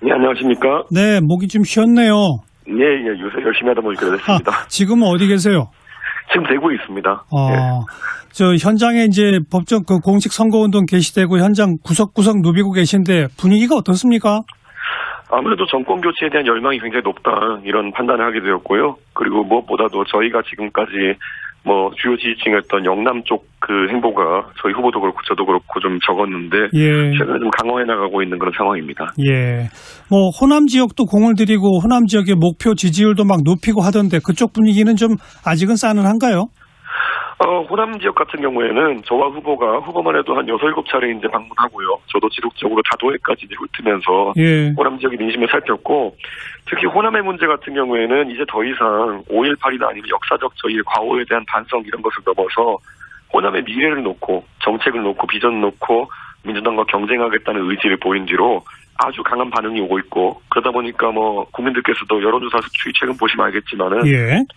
네, 안녕하십니까? 네, 목이 좀 쉬었네요. 예, 요새 열심히 하다 보니까 그랬습니다. 지금은 어디 계세요? 지금 대구에 있습니다. 저 현장에 이제 법정 그 공식 선거운동 개시되고 현장 구석구석 누비고 계신데 분위기가 어떻습니까? 아무래도 정권 교체에 대한 열망이 굉장히 높다 이런 판단을 하게 되었고요. 그리고 무엇보다도 저희가 지금까지 주요 지지층이었던 영남 쪽 그 행보가 저희 후보도 그렇고 저도 그렇고 좀 적었는데 최근에 좀 강화해 나가고 있는 그런 상황입니다. 예. 호남 지역도 공을 들이고 호남 지역의 목표 지지율도 막 높이고 하던데 그쪽 분위기는 좀 아직은 싸늘한가요? 호남 지역 같은 경우에는 저와 후보가 후보만 해도 한 6, 7차례 이제 방문하고요. 저도 지속적으로 다도해까지 이제 훑으면서 호남 지역의 민심을 살폈고 특히 호남의 문제 같은 경우에는 이제 더 이상 5.18이나 아니면 역사적 저희의 과오에 대한 반성 이런 것을 넘어서 호남의 미래를 놓고 정책을 놓고 비전을 놓고 민주당과 경쟁하겠다는 의지를 보인 뒤로 아주 강한 반응이 오고 있고 그러다 보니까 국민들께서도 여론조사 수치 최근 보시면 알겠지만은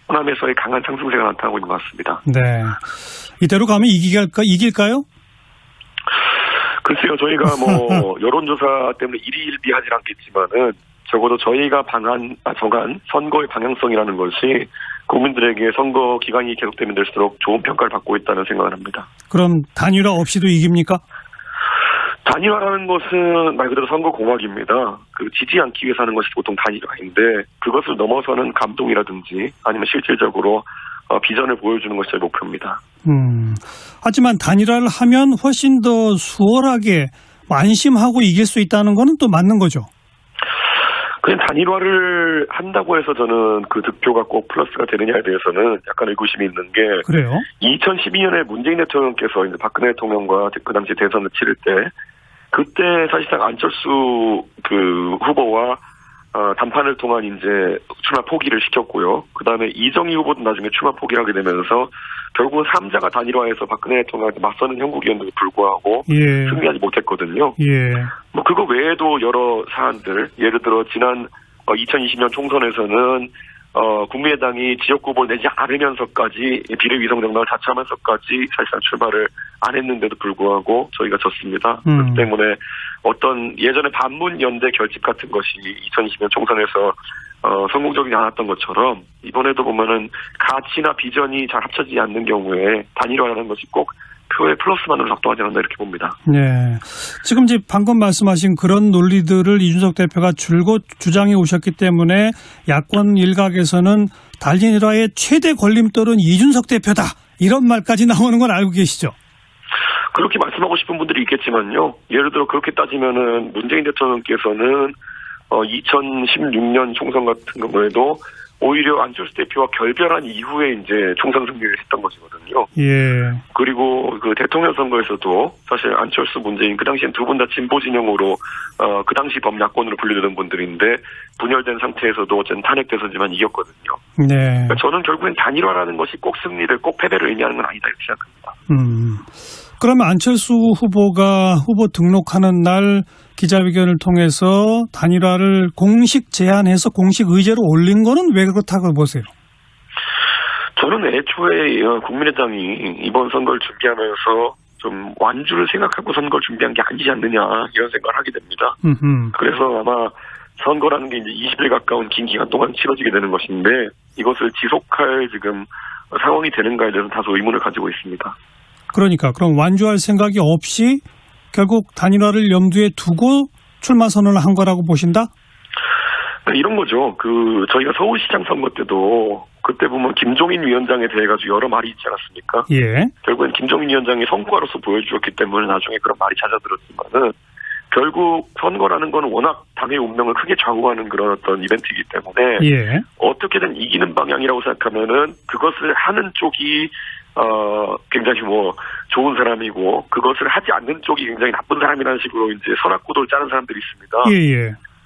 호남에서의 강한 상승세가 나타나고 있는 것 같습니다. 네, 이대로 가면 이길까요? 글쎄요, 저희가 여론조사 때문에 일희일비하진 않겠지만은 적어도 저희가 정한 선거의 방향성이라는 것이 국민들에게 선거 기간이 계속되면 될수록 좋은 평가를 받고 있다는 생각을 합니다. 그럼 단일화 없이도 이깁니까? 단일화라는 것은 말 그대로 선거 공학입니다. 지지 않기 위해서 하는 것이 보통 단일화인데 그것을 넘어서는 감동이라든지 아니면 실질적으로 비전을 보여주는 것이 저희 목표입니다. 하지만 단일화를 하면 훨씬 더 수월하게 안심하고 이길 수 있다는 것은 또 맞는 거죠. 그냥 단일화를 한다고 해서 저는 그 득표가 꼭 플러스가 되느냐에 대해서는 약간 의구심이 있는 게 그래요? 2012년에 문재인 대통령께서 이제 박근혜 대통령과 그 당시 대선을 치를 때 그때 사실상 안철수 그 후보와 담판을 통한 이제 출마 포기를 시켰고요. 그 다음에 이정희 후보도 나중에 출마 포기를 하게 되면서 결국은 3자가 단일화해서 박근혜 대통령한테 맞서는 형국이었는데도 불구하고 승리하지 못했거든요. 그거 외에도 여러 사안들, 예를 들어 지난 2020년 총선에서는 국민의당이 지역구 후보를 내지 않으면서까지 비례위성 정당을 자처하면서까지 사실상 출마를 안 했는데도 불구하고 저희가 졌습니다. 그렇기 때문에 어떤 예전에 반문연대 결집 같은 것이 2020년 총선에서 성공적이지 않았던 것처럼 이번에도 보면은 가치나 비전이 잘 합쳐지지 않는 경우에 단일화라는 것이 꼭 표의 플러스만으로 작동하지 않는다 이렇게 봅니다. 네. 지금 이제 방금 말씀하신 그런 논리들을 이준석 대표가 줄곧 주장해 오셨기 때문에 야권 일각에서는 단일화의 최대 걸림돌은 이준석 대표다. 이런 말까지 나오는 건 알고 계시죠? 그렇게 말씀하고 싶은 분들이 있겠지만요. 예를 들어 그렇게 따지면은 문재인 대통령께서는 2016년 총선 같은 경우에도 오히려 안철수 대표와 결별한 이후에 이제 총선 승리를 했던 것이거든요. 그리고 그 대통령 선거에서도 사실 안철수, 문재인 그 당시엔 두 분 다 진보 진영으로 그 당시 범야권으로 분류되는 분들인데 분열된 상태에서도 어쨌든 탄핵돼서지만 이겼거든요. 그러니까 저는 결국엔 단일화라는 것이 꼭 승리를 꼭 패배를 의미하는 건 아니다 이렇게 생각합니다. 그러면 안철수 후보가 후보 등록하는 날 기자회견을 통해서 단일화를 공식 제안해서 공식 의제로 올린 거는 왜 그렇다고 보세요? 저는 애초에 국민의당이 이번 선거를 준비하면서 좀 완주를 생각하고 선거를 준비한 게 아니지 않느냐 이런 생각을 하게 됩니다. 그래서 아마 선거라는 게 이제 20일 가까운 긴 기간 동안 치러지게 되는 것인데 이것을 지속할 지금 상황이 되는가에 대해서 다소 의문을 가지고 있습니다. 그러니까 그럼 완주할 생각이 없이 결국 단일화를 염두에 두고 출마 선언을 한 거라고 보신다? 이런 거죠. 저희가 서울시장 선거 때도 그때 보면 김종인 위원장에 대해 가지고 여러 말이 있지 않았습니까? 결국엔 김종인 위원장이 성과로서 보여주었기 때문에 나중에 그런 말이 잦아들었지만은 결국 선거라는 건 워낙 당의 운명을 크게 좌우하는 그런 어떤 이벤트이기 때문에 어떻게든 이기는 방향이라고 생각하면은 그것을 하는 쪽이 굉장히 좋은 사람이고 그것을 하지 않는 쪽이 굉장히 나쁜 사람이라는 식으로 이제 선악구도를 짜는 사람들이 있습니다.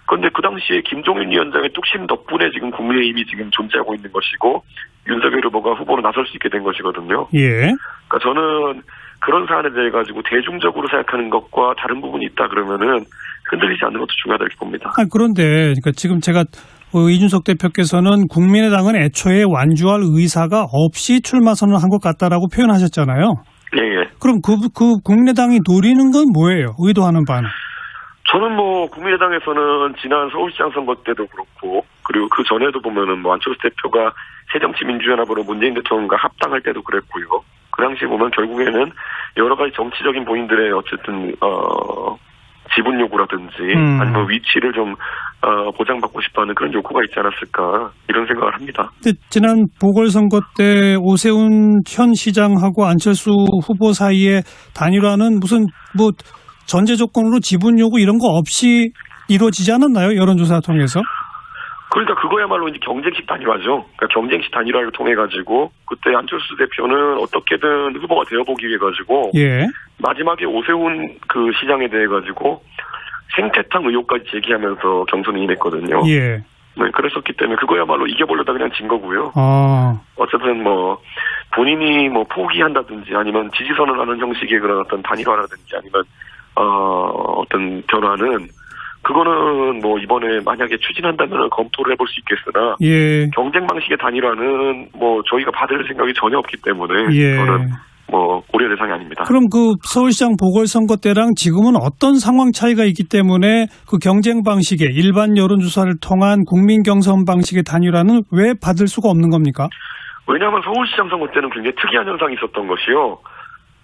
그런데 그 당시에 김종인 위원장의 뚝심 덕분에 지금 국민의힘이 지금 존재하고 있는 것이고 윤석열 후보가 후보로 나설 수 있게 된 것이거든요. 그러니까 저는 그런 사안에 대해 가지고 대중적으로 생각하는 것과 다른 부분이 있다 그러면은 흔들리지 않는 것도 중요하다 이렇게 봅니다. 그런데 그러니까 지금 제가 이준석 대표께서는 국민의당은 애초에 완주할 의사가 없이 출마 선언을 한 것 같다라고 표현하셨잖아요. 그럼 그 국민의당이 노리는 건 뭐예요? 의도하는 바는? 저는 뭐 국민의당에서는 지난 서울시장 선거 때도 그렇고 그리고 그 전에도 보면은 뭐 안철수 대표가 새정치민주연합으로 문재인 대통령과 합당할 때도 그랬고요. 그 당시에 보면 결국에는 여러 가지 정치적인 본인들의 어쨌든 지분 요구라든지 아니면 위치를 좀 보장받고 싶어하는 그런 욕구가 있지 않았을까 이런 생각을 합니다. 근데 지난 보궐선거 때 오세훈 현 시장하고 안철수 후보 사이에 단일화는 무슨 뭐 전제 조건으로 지분 요구 이런 거 없이 이루어지지 않았나요? 여론조사 통해서? 그러니까 그거야말로 이제 경쟁식 단일화죠. 그러니까 경쟁식 단일화를 통해 가지고 그때 안철수 대표는 어떻게든 후보가 되어보기 위해 가지고 예. 마지막에 오세훈 그 시장에 대해 가지고 생태탕 의혹까지 제기하면서 경선을 임했거든요. 예. 네, 그랬었기 때문에 그거야말로 이겨보려다 그냥 진 거고요. 어쨌든 뭐 본인이 뭐 포기한다든지 아니면 지지선을 하는 형식의 그런 어떤 단일화라든지 아니면 어떤 변화는 그거는 뭐 이번에 만약에 추진한다면 검토를 해볼 수 있겠으나 예. 경쟁 방식의 단일화는 뭐 저희가 받을 생각이 전혀 없기 때문에 예. 그거는 뭐 고려 대상이 아닙니다. 그럼 그 서울시장 보궐선거 때랑 지금은 어떤 상황 차이가 있기 때문에 그 경쟁 방식의 일반 여론조사를 통한 국민 경선 방식의 단일화는 왜 받을 수가 없는 겁니까? 왜냐하면 서울시장 선거 때는 굉장히 특이한 현상이 있었던 것이요.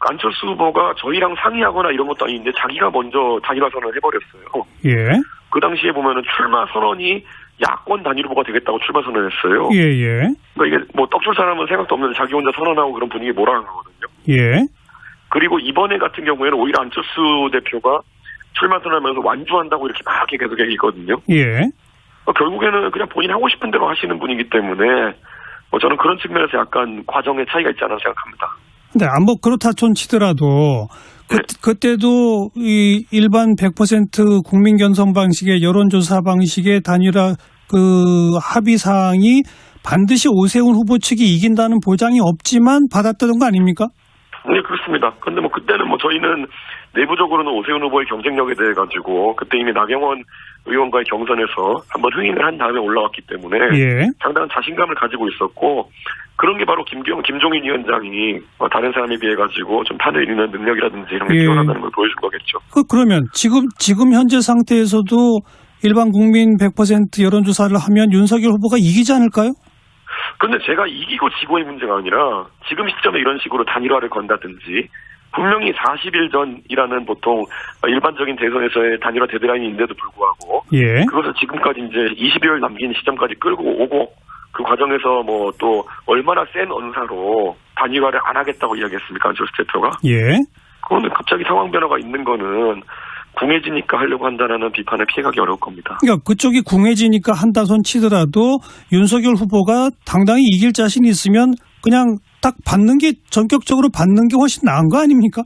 안철수 후보가 저희랑 상의하거나 이런 것도 아닌데 자기가 먼저 단일화 선언을 해버렸어요. 예. 그 당시에 보면은 출마 선언이 야권 단일 후보가 되겠다고 출마 선언을 했어요. 예. 그러니까 이게 뭐 떡줄 사람은 생각도 없는데 자기 혼자 선언하고 그런 분위기에 몰아간 거거든요. 예. 그리고 이번에 같은 경우에는 오히려 안철수 대표가 출마 선언하면서 완주한다고 이렇게 막 계속 얘기했거든요. 예. 결국에는 그냥 본인이 하고 싶은 대로 하시는 분이기 때문에 저는 그런 측면에서 약간 과정의 차이가 있지 않나 생각합니다. 근데 뭐 그렇다 촌치더라도 그때도 이 일반 100% 국민 경선 방식의 여론조사 방식의 단일화 그 합의 사항이 반드시 오세훈 후보 측이 이긴다는 보장이 없지만 받았다는 거 아닙니까? 네, 그렇습니다. 근데 뭐 그때는 뭐 저희는 내부적으로는 오세훈 후보의 경쟁력에 대해 가지고 그때 이미 나경원 의원과의 경선에서 한번 흥행을 한 다음에 올라왔기 때문에 예. 상당한 자신감을 가지고 있었고 그런 게 바로 김종인 위원장이 다른 사람에 비해 가지고 좀 판을 이루는 능력이라든지 이런 게 뛰어나다는 걸 보여준 거겠죠. 그러면 지금 현재 상태에서도 일반 국민 100% 여론조사를 하면 윤석열 후보가 이기지 않을까요? 그런데 제가 이기고 지고의 문제가 아니라 지금 시점에 이런 식으로 단일화를 건다든지 분명히 40일 전이라는 보통 일반적인 대선에서의 단일화 데드라인인데도 불구하고 예. 그것을 지금까지 이제 20여일 남긴 시점까지 끌고 오고 그 과정에서 뭐 또 얼마나 센 언사로 단일화를 안 하겠다고 이야기했습니까? 안철수 대표가. 예. 그거는 갑자기 상황 변화가 있는 거는 궁해지니까 하려고 한다는 비판을 피해가기 어려울 겁니다. 그러니까 그쪽이 궁해지니까 한다 손 치더라도 윤석열 후보가 당당히 이길 자신이 있으면 그냥 딱 받는 게 전격적으로 받는 게 훨씬 나은 거 아닙니까?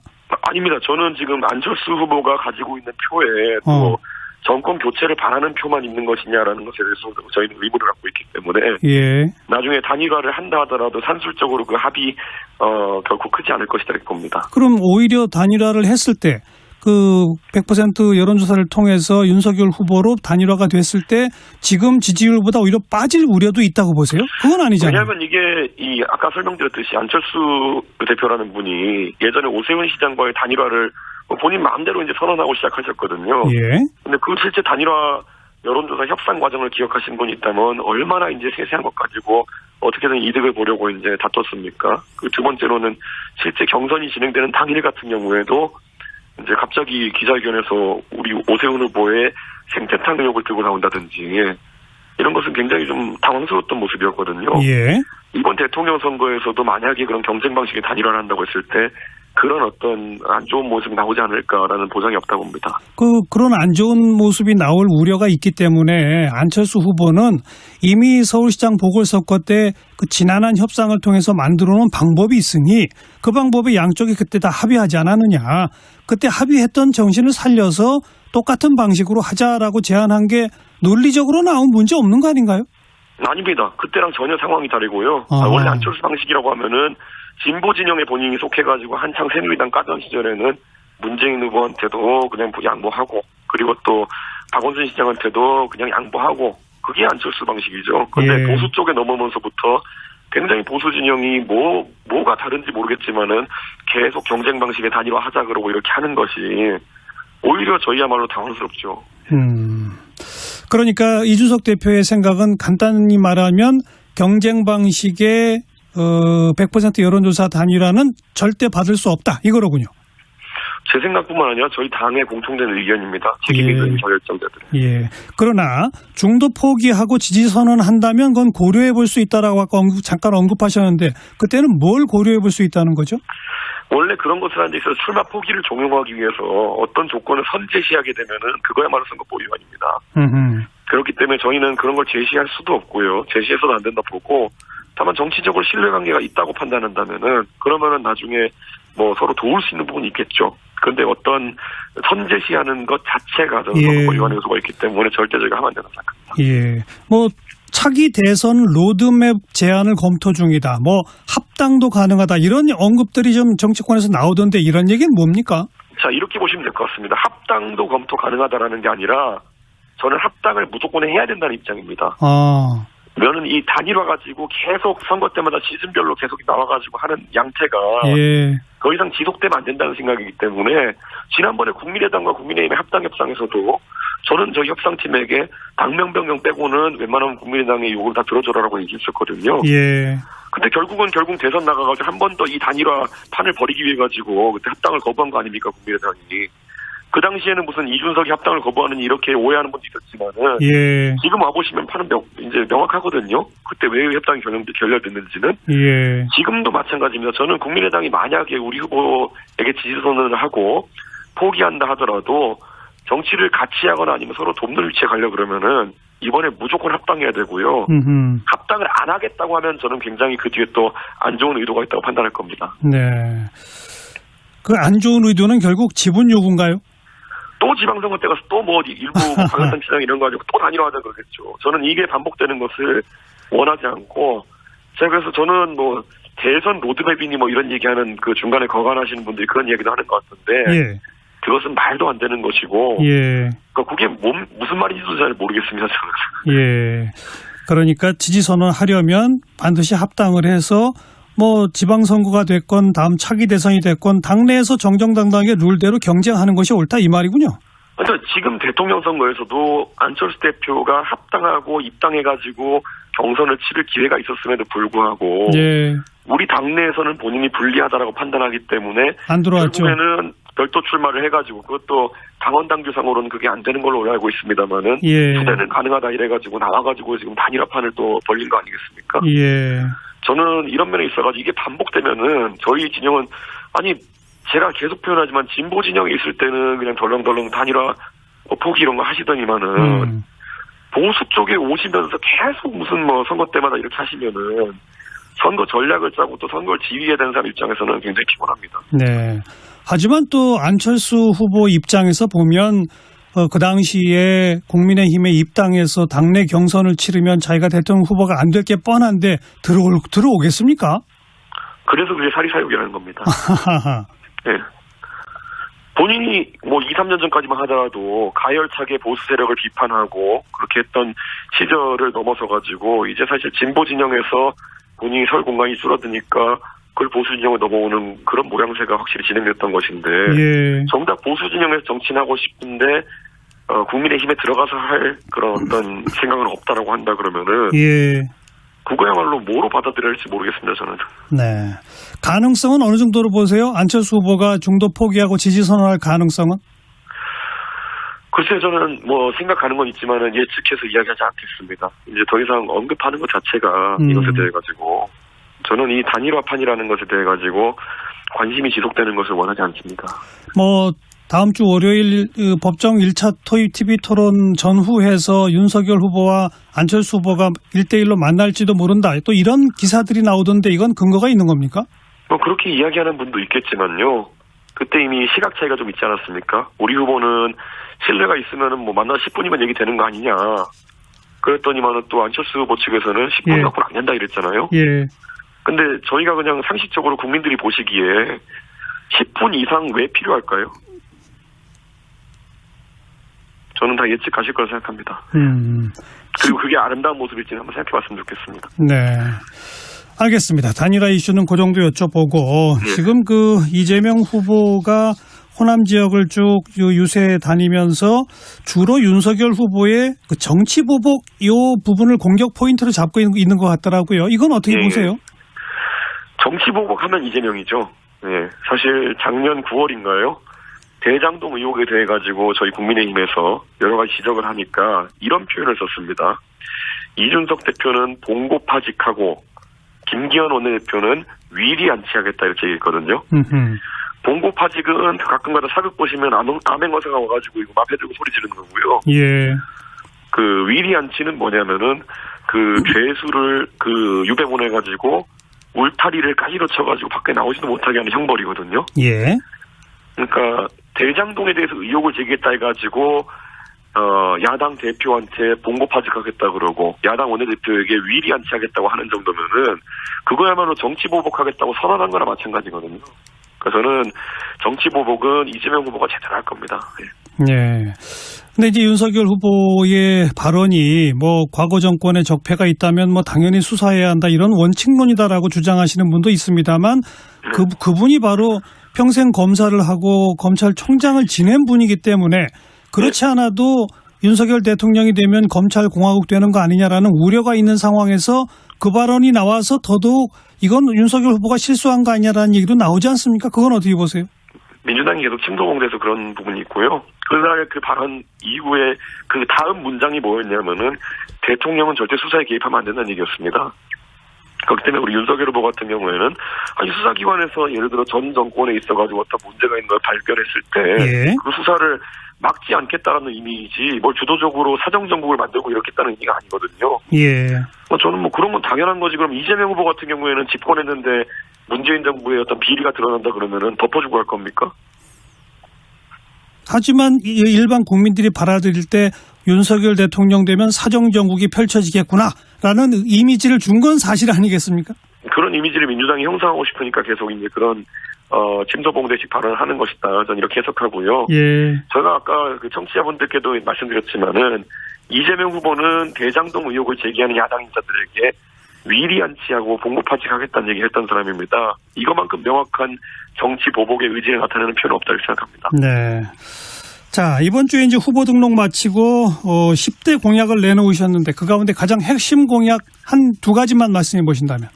아닙니다. 저는 지금 안철수 후보가 가지고 있는 표에 또 정권 교체를 바라는 표만 있는 것이냐라는 것에 대해서 저희는 의문을 갖고 있기 때문에 예. 나중에 단일화를 한다 하더라도 산술적으로 그 합의 결코 크지 않을 것이다 할 겁니다. 그럼 오히려 단일화를 했을 때 그 100% 여론조사를 통해서 윤석열 후보로 단일화가 됐을 때 지금 지지율보다 오히려 빠질 우려도 있다고 보세요? 그건 아니잖아요. 왜냐하면 이게 아까 설명드렸듯이 안철수 대표라는 분이 예전에 오세훈 시장과의 단일화를 본인 마음대로 이제 선언하고 시작하셨거든요. 예. 근데 그 실제 단일화 여론조사 협상 과정을 기억하신 분이 있다면 얼마나 이제 세세한 것 가지고 어떻게든 이득을 보려고 이제 다퉜습니까? 그 두 번째로는 실제 경선이 진행되는 당일 같은 경우에도 이제 갑자기 기자회견에서 우리 오세훈 후보의 생태탕 의혹을 들고 나온다든지 이런 것은 굉장히 좀 당황스러웠던 모습이었거든요. 예. 이번 대통령 선거에서도 만약에 그런 경쟁 방식의 단일화를 한다고 했을 때 그런 어떤 안 좋은 모습이 나오지 않을까라는 보장이 없다고 봅니다. 그런 안 좋은 모습이 나올 우려가 있기 때문에 안철수 후보는 이미 서울시장 보궐선거 때 그 지난한 협상을 통해서 만들어 놓은 방법이 있으니 그 방법에 양쪽이 그때 다 합의하지 않았느냐. 그때 합의했던 정신을 살려서 똑같은 방식으로 하자라고 제안한 게 논리적으로 나온 문제 없는 거 아닌가요? 아닙니다. 그때랑 전혀 상황이 다르고요. 원래 안철수 방식이라고 하면은 진보 진영에 본인이 속해가지고 한창 새누리당 까던 시절에는 문재인 후보한테도 그냥 양보하고 그리고 또 박원순 시장한테도 그냥 양보하고 그게 안철수 방식이죠. 그런데 예. 보수 쪽에 넘어오면서부터 굉장히 보수 진영이 뭐가 다른지 모르겠지만은 계속 경쟁 방식의 단일화 하자 그러고 이렇게 하는 것이 오히려 저희야말로 당황스럽죠. 그러니까 이준석 대표의 생각은 간단히 말하면 경쟁 방식의 100% 여론조사 단일화는 절대 받을 수 없다 이거로군요. 제 생각뿐만 아니라 저희 당의 공통된 의견입니다. 책임 있는 저결정자들은. 예. 그러나 중도 포기하고 지지 선언한다면 그건 고려해 볼 수 있다라고 아까 잠깐 언급하셨는데 그때는 뭘 고려해 볼 수 있다는 거죠? 원래 그런 것을 하는 데 있어서 출마 포기를 종용하기 위해서 어떤 조건을 선제시하게 되면은 그거야말로 선거법 위반입니다. 그렇기 때문에 저희는 그런 걸 제시할 수도 없고요. 제시해서도 안 된다 보고 다만 정치적으로 신뢰관계가 있다고 판단한다면은 그러면은 나중에 뭐 서로 도울 수 있는 부분이 있겠죠. 그런데 어떤 선제시하는 것 자체가 저는 선거법 위반 요소가 있기 때문에 절대 저희가 하면 안 된다고 생각합니다. 예. 뭐 차기 대선 로드맵 제안을 검토 중이다. 뭐 합당도 가능하다. 이런 언급들이 좀 정치권에서 나오던데 이런 얘기는 뭡니까? 자, 이렇게 보시면 될 것 같습니다. 합당도 검토 가능하다라는 게 아니라 저는 합당을 무조건 해야 된다는 입장입니다. 저는 이 단일화 가지고 계속 선거 때마다 시즌별로 계속 나와가지고 하는 양태가 더 이상 지속되면 안 된다는 생각이기 때문에 지난번에 국민의당과 국민의힘의 합당 협상에서도 저는 저희 협상팀에게 당명 변경 빼고는 웬만하면 국민의당의 요구를 다 들어줘라라고 얘기했었거든요. 근데 결국 대선 나가가지고 한 번 더 이 단일화 판을 벌이기 위해 가지고 그때 합당을 거부한 거 아닙니까 국민의당이. 그 당시에는 무슨 이준석이 합당을 거부하는 이렇게 오해하는 분도 있었지만은 지금 와보시면 판은 이제 명확하거든요. 그때 왜 협당이 결렬됐는지는. 지금도 마찬가지입니다. 저는 국민의당이 만약에 우리 후보에게 지지선언을 하고 포기한다 하더라도 정치를 같이 하거나 아니면 서로 돕는 위치에 가려 그러면은 이번에 무조건 합당해야 되고요. 합당을 안 하겠다고 하면 저는 굉장히 그 뒤에 또 안 좋은 의도가 있다고 판단할 겁니다. 네. 그 안 좋은 의도는 결국 지분 요구인가요? 또 지방선거 때 가서 또 뭐 일부 방탄시장 이런 거 가지고 또 단일화하자 그러겠죠. 저는 이게 반복되는 것을 원하지 않고 제가 그래서 저는 뭐 대선 로드맵이니 뭐 이런 얘기하는 그 중간에 거간하시는 분들이 그런 얘기도 하는 것 같은데 그것은 말도 안 되는 것이고 그러니까 그게 무슨 말인지도 잘 모르겠습니다. 저는. 그러니까 지지선언 하려면 반드시 합당을 해서 뭐 지방선거가 됐건 다음 차기 대선이 됐건 당내에서 정정당당하게 룰대로 경쟁하는 것이 옳다 이 말이군요. 그러니까 지금 대통령 선거에서도 안철수 대표가 합당하고 입당해가지고 경선을 치를 기회가 있었음에도 불구하고 우리 당내에서는 본인이 불리하다라고 판단하기 때문에 안 들어왔죠. 결국에는 별도 출마를 해가지고 그것도 당원 당규상으로는 그게 안 되는 걸로 알고 있습니다만은 후대는 가능하다 이래가지고 나와가지고 지금 단일화판을 또 벌린 거 아니겠습니까? 저는 이런 면에 있어가지고 이게 반복되면은 저희 진영은 아니 제가 계속 표현하지만 진보 진영에 있을 때는 그냥 덜렁덜렁 단일화 포기 이런 거 하시더니만은 보수 쪽에 오시면서 계속 무슨 뭐 선거 때마다 이렇게 하시면은 선거 전략을 짜고 또 선거를 지휘해야 되는 사람 입장에서는 굉장히 피곤합니다. 네. 하지만 또 안철수 후보 입장에서 보면 그 당시에 국민의힘에 입당해서 당내 경선을 치르면 자기가 대통령 후보가 안 될 게 뻔한데 들어오겠습니까? 그래서 그게 사리사욕이라는 겁니다. 네. 본인이 뭐 2, 3년 전까지만 하더라도 가열차게 보수 세력을 비판하고 그렇게 했던 시절을 넘어서가지고 이제 사실 진보 진영에서 본인이 설 공간이 줄어드니까 그걸 보수 진영으로 넘어오는 그런 모양새가 확실히 진행됐던 것인데 정작 보수 진영에서 정치하고 싶은데 국민의힘에 들어가서 할 그런 어떤 생각은 없다라고 한다 그러면은 그거야말로 뭐로 받아들여야 할지 모르겠습니다. 저는. 네. 가능성은 어느 정도로 보세요? 안철수 후보가 중도 포기하고 지지 선언할 가능성은? 글쎄요, 저는 뭐 생각하는 건 있지만은 예측해서 이야기하지 않겠습니다. 이제 더 이상 언급하는 것 자체가 이것에 대해 가지고 저는 이 단일화판이라는 것에 대해 가지고 관심이 지속되는 것을 원하지 않습니다. 뭐 다음 주 월요일 법정 1차 TV 토론 전후해서 윤석열 후보와 안철수 후보가 1대1로 만날지도 모른다. 또 이런 기사들이 나오던데 이건 근거가 있는 겁니까? 뭐 그렇게 이야기하는 분도 있겠지만요. 그때 이미 시각 차이가 좀 있지 않았습니까? 우리 후보는 신뢰가 있으면은 뭐 만나 10분이면 얘기되는 거 아니냐. 그랬더니만은 또 안철수 후보 측에서는 10분 갖고는 안 된다 이랬잖아요. 근데 저희가 그냥 상식적으로 국민들이 보시기에 10분 이상 왜 필요할까요? 저는 다 예측하실 거라 생각합니다. 그리고 그게 아름다운 모습일지는 한번 생각해봤으면 좋겠습니다. 네. 알겠습니다. 단일화 이슈는 그 정도 여쭤보고 지금 그 이재명 후보가 호남 지역을 쭉 유세해 다니면서 주로 윤석열 후보의 그 정치 보복 이 부분을 공격 포인트로 잡고 있는 것 같더라고요. 이건 어떻게 보세요? 정치 보복하면 이재명이죠. 예, 사실 작년 9월인가요? 대장동 의혹에 대해 가지고 저희 국민의힘에서 여러 가지 지적을 하니까 이런 표현을 썼습니다. 이준석 대표는 봉고파직하고 김기현 원내대표는 위리안치하겠다 이렇게 얘기했거든요. 봉고파직은 가끔가다 사극 보시면 암행어사가 와가지고 이거 맘 해들고 소리 지르는 거고요. 예. 그 위리안치는 뭐냐면은 그 죄수를 그 유배 보내가지고 울타리를 까지로 쳐가지고 밖에 나오지도 못하게 하는 형벌이거든요. 예. 그러니까 대장동에 대해서 의혹을 제기했다 해가지고 야당 대표한테 봉고파직하겠다 그러고 야당 원내대표에게 위리안치하겠다고 하는 정도면은 그거야말로 정치 보복하겠다고 선언한 거나 마찬가지거든요. 그래서 저는 정치 보복은 이재명 후보가 제대로 할 겁니다. 네. 근데 이제 윤석열 후보의 발언이 뭐 과거 정권의 적폐가 있다면 뭐 당연히 수사해야 한다 이런 원칙론이다라고 주장하시는 분도 있습니다만 그분이 바로 평생 검사를 하고 검찰총장을 지낸 분이기 때문에 그렇지 않아도 윤석열 대통령이 되면 검찰공화국 되는 거 아니냐라는 우려가 있는 상황에서 그 발언이 나와서 더더욱 이건 윤석열 후보가 실수한 거 아니냐라는 얘기도 나오지 않습니까? 그건 어떻게 보세요? 민주당이 계속 침도봉돼서 그런 부분이 있고요. 그날 그 발언 이후에 그 다음 문장이 뭐였냐면은 대통령은 절대 수사에 개입하면 안 된다는 얘기였습니다. 그렇기 때문에 우리 윤석열 후보 같은 경우에는 아니 수사기관에서 예를 들어 전 정권에 있어가지고 어떤 문제가 있는 걸 발견했을 때 그 수사를 막지 않겠다라는 의미이지 뭘 주도적으로 사정정국을 만들고 이렇겠다는 의미가 아니거든요. 예. 저는 뭐 그런 건 당연한 거지. 그럼 이재명 후보 같은 경우에는 집권했는데 문재인 정부의 어떤 비리가 드러난다 그러면은 덮어주고 할 겁니까? 하지만 일반 국민들이 받아들일 때 윤석열 대통령 되면 사정정국이 펼쳐지겠구나라는 이미지를 준 건 사실 아니겠습니까? 그런 이미지를 민주당이 형성하고 싶으니까 계속 이제 그런 침도봉대식 발언을 하는 것이다. 저는 이렇게 해석하고요. 예. 제가 아까 그 청취자분들께도 말씀드렸지만은 이재명 후보는 대장동 의혹을 제기하는 야당 인사들에게 위리안치하고 봉고파직하겠다는 얘기를 했던 사람입니다. 이것만큼 명확한 정치 보복의 의지를 나타내는 표현은 없다고 생각합니다. 네. 자, 이번 주에 이제 후보 등록 마치고 10대 공약을 내놓으셨는데 그 가운데 가장 핵심 공약 한 두 가지만 말씀해 보신다면.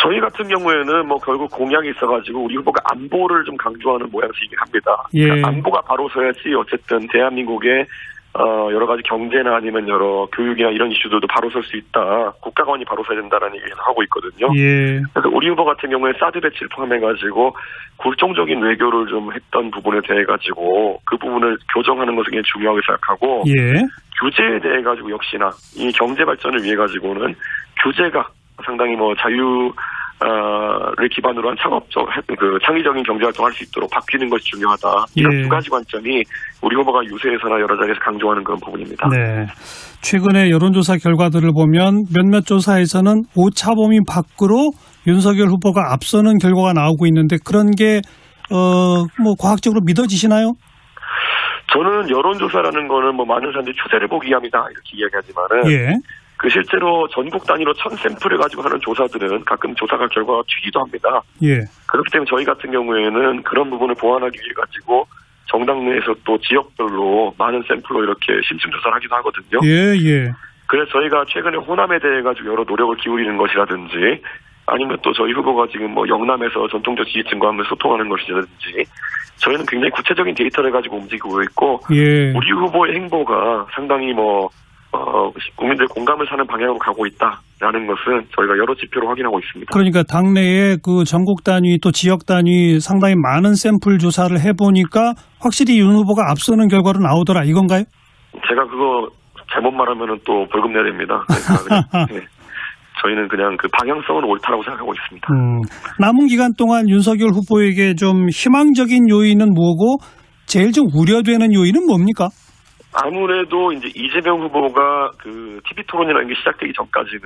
저희 같은 경우에는 뭐 결국 공약이 있어가지고 우리 후보가 안보를 좀 강조하는 모양새이긴 합니다. 예. 그러니까 안보가 바로 서야지 어쨌든 대한민국의 여러 가지 경제나 아니면 여러 교육이나 이런 이슈들도 바로 설 수 있다. 국가관이 바로 서야 된다는 얘기를 하고 있거든요. 예. 그래서 우리 후보 같은 경우에 사드 배치를 포함해가지고 굴종적인 외교를 좀 했던 부분에 대해 가지고 그 부분을 교정하는 것을 굉장히 중요하게 생각하고 예. 규제에 대해 가지고 역시나 이 경제 발전을 위해 가지고는 규제가 상당히 뭐 를 기반으로 한 창의적인 경제 활동을 할 수 있도록 바뀌는 것이 중요하다. 이런 두 가지 관점이 우리 후보가 유세에서나 여러 자리에서 강조하는 그런 부분입니다. 네. 최근에 여론조사 결과들을 보면 몇몇 조사에서는 오차 범위 밖으로 윤석열 후보가 앞서는 결과가 나오고 있는데 그런 게 뭐 과학적으로 믿어지시나요? 저는 여론조사라는 거는 뭐 많은 사람들이 추세를 보기 위함이다 이렇게 이야기하지만은. 예. 그 실제로 전국 단위로 1000샘플을 가지고 하는 조사들은 가끔 조사가 결과가 튀기도 합니다. 예. 그렇기 때문에 저희 같은 경우에는 그런 부분을 보완하기 위해 가지고 정당 내에서 또 지역별로 많은 샘플로 이렇게 심층 조사를 하기도 하거든요. 예, 예. 그래서 저희가 최근에 호남에 대해 가지고 여러 노력을 기울이는 것이라든지 아니면 또 저희 후보가 지금 뭐 영남에서 전통적 지지층과 한번 소통하는 것이라든지 저희는 굉장히 구체적인 데이터를 가지고 움직이고 있고 예. 우리 후보의 행보가 상당히 국민들 공감을 사는 방향으로 가고 있다라는 것은 저희가 여러 지표로 확인하고 있습니다. 그러니까 당내에 그 전국 단위 또 지역 단위 상당히 많은 샘플 조사를 해보니까 확실히 윤 후보가 앞서는 결과로 나오더라 이건가요? 제가 그거 잘못 말하면 또 벌금 내야 됩니다. 네. 저희는 그냥 그 방향성은 옳다라고 생각하고 있습니다. 남은 기간 동안 윤석열 후보에게 좀 희망적인 요인은 뭐고 제일 좀 우려되는 요인은 뭡니까? 아무래도 이제 이재명 후보가 그 TV 토론이라는 게 시작되기 전까지는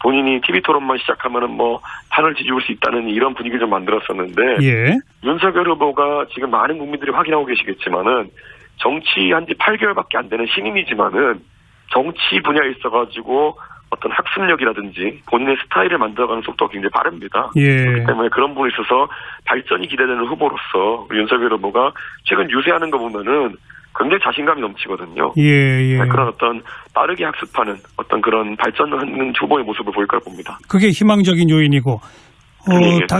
본인이 TV 토론만 시작하면은 뭐 판을 뒤집을 수 있다는 이런 분위기를 좀 만들었었는데 예. 윤석열 후보가 지금 많은 국민들이 확인하고 계시겠지만은 정치한 지 8개월밖에 안 되는 신인이지만은 정치 분야에 있어가지고 어떤 학습력이라든지 본인의 스타일을 만들어가는 속도가 굉장히 빠릅니다. 예. 그렇기 때문에 그런 부분에 있어서 발전이 기대되는 후보로서 윤석열 후보가 최근 유세하는 거 보면은 굉장히 자신감이 넘치거든요. 예. 그런 어떤 빠르게 학습하는 어떤 그런 발전하는 후보의 모습을 보일 거라 봅니다. 그게 희망적인 요인이고,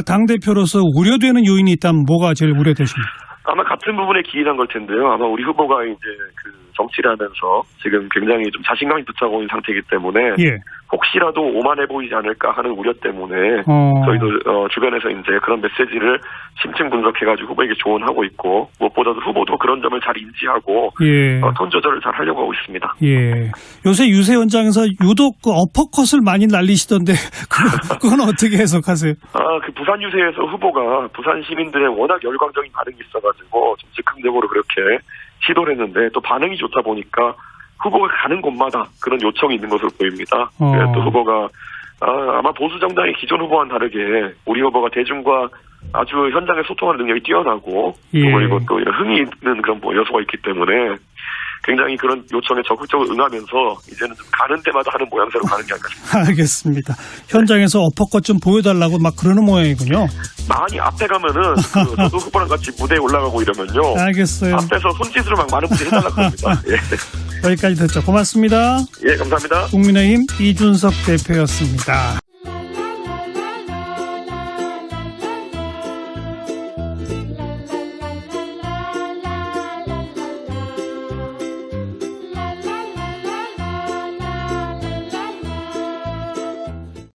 당대표로서 우려되는 요인이 있다면 뭐가 제일 우려되십니까? 아마 같은 부분에 기인한 걸 텐데요. 아마 우리 후보가 이제 그 정치를 하면서 지금 굉장히 좀 자신감이 붙어가고 있는 상태이기 때문에 예. 혹시라도 오만해 보이지 않을까 하는 우려 때문에 저희도 주변에서 이제 그런 메시지를 심층 분석해가지고 후보에게 조언하고 있고 무엇보다도 후보도 그런 점을 잘 인지하고 예. 톤 조절을 잘 하려고 하고 있습니다. 예. 요새 유세 현장에서 유독 그 어퍼컷을 많이 날리시던데 그건 어떻게 해석하세요? 그 부산 유세에서 후보가 부산 시민들의 워낙 열광적인 반응이 있어가지고 좀 즉흥적으로 그렇게 시도를 했는데 또 반응이 좋다 보니까 후보가 가는 곳마다 그런 요청이 있는 것으로 보입니다. 또 후보가 아마 보수 정당의 기존 후보와는 다르게 우리 후보가 대중과 아주 현장에 소통하는 능력이 뛰어나고 예. 그리고 또 이런 흥이 있는 그런 요소가 있기 때문에 굉장히 그런 요청에 적극적으로 응하면서 이제는 좀 가는 데마다 하는 모양새로 가는 게 아닐까 싶습니다. 알겠습니다. 현장에서 어퍼컷 좀 보여달라고 막 그러는 모양이군요. 많이 앞에 가면은 저도 후보랑 같이 무대에 올라가고 이러면요. 알겠어요. 앞에서 손짓으로 막 많은 분들이 해달라고 합니다. 예. 여기까지 듣죠. 고맙습니다. 예, 감사합니다. 국민의힘 이준석 대표였습니다.